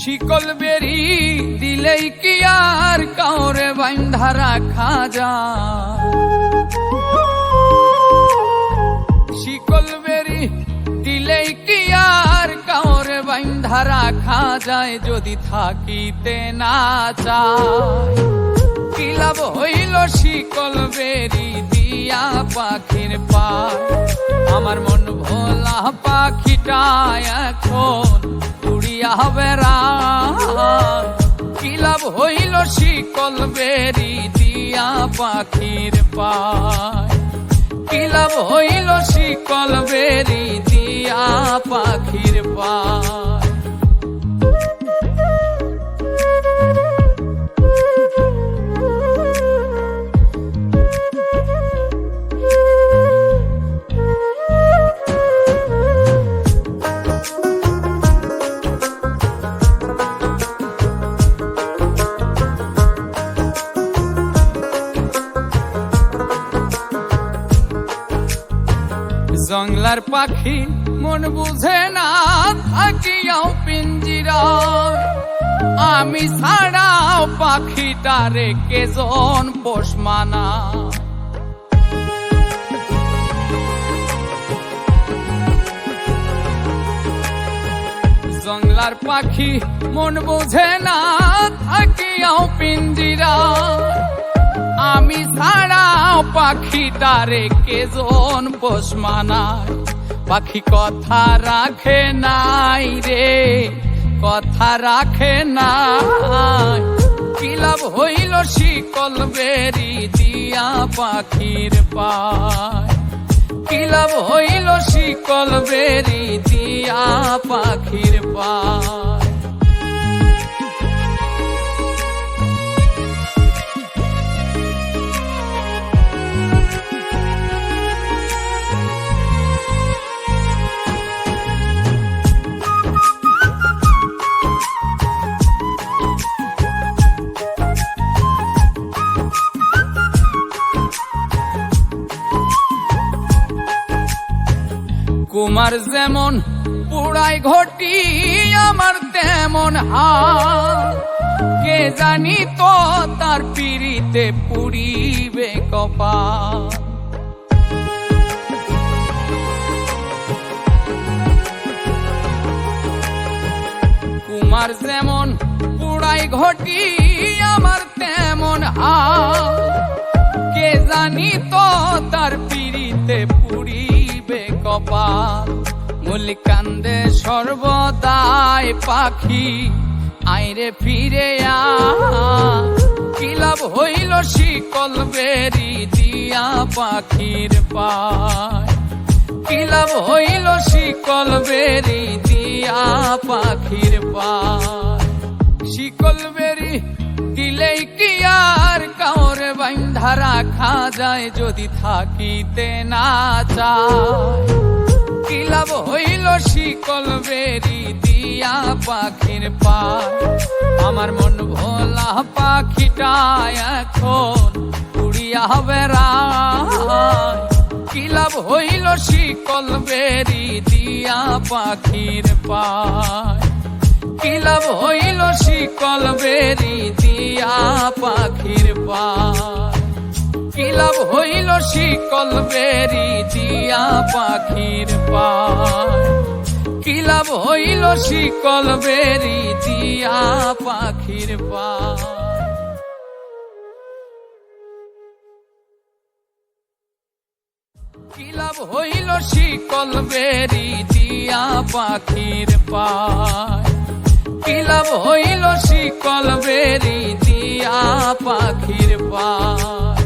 শিকল বেরি দিলেই কি আর কাউরে বাঁধা রাখা যায়? শিকল বেরি দিলেই কি আর কাউরে বাঁধা রাখা যায়? যদি থাকিতে না চায় কি লাভ হইল শিকল বেরি দিয়া পাখির পায়? আমার মন ভোলা পাখিটা এখন উড়িয়া বেড়ায়। কি লাভ হইল শিকল বেরি দিয়া পাখির পায়? কি লাভ হইল শিকল বেরি দিয়া পাখির পায়? জংলার পাখি মন বুঝে না থাকিয়াও পিঞ্জিরায়, আমি ছাড়াও পাখিটারে কেজন পোষ মানায়। জংলার পাখি মন বুঝে না থাকিয়াও পিঞ্জিরায়, আমি ছাড়াও পাখিটারে কেজন পোষ মানায়। পাখি কথা রাখে নাই রে, কথা রাখে নাই। কি লাভ হইল শিকল বেরি দিয়া পাখির পায়? কি লাভ হইল শিকল বেরি দিয়া পাখির পায়? কুমার যেমন পুড়াই ঘটি আমার তেমন হাল, কে জানি তো তার পিড়িতে পুড়িবে কপাল। কুমার যেমন পুড়াই ঘটি আমার তেমন হাল, কে জানি তো তার পিড়িতে পুড়িবে কপাল। মূল কান্দে সর্বদাই পাখি আইরে ফিরে আ। কি লাভ হইল শিকল বেরি দিয়া পাখির পায়? কি লাভ হইল শিকল বেরি দিয়া পাখির পায়? শিকল বেরি দিলেই কি আর কাউরে বাঁধা রাখা যায়? যদি থাকিতে না চায় কি লাভ হইল শিকল বেরি দিয়া পাখির পায়? আমার মন ভোলা পাখিটা এখন উড়িয়া বেড়ায়। কি লাভ হইল শিকল বেরি দিয়া পাখির পায়? কি লাভ হইল শিকল বেরি দিয়া পাখির পায়? কি লাভ হইল শিকল বেরি দিয়া পাখির পায়? কি লাভ হইল শিকল বেরি দিয়া পাখির পায়? কি লাভ হইল শিকল বেরি দিয়া পাখির পায়? কি লাভ হইল শিকল বেরি দিয়া পাখির পায়?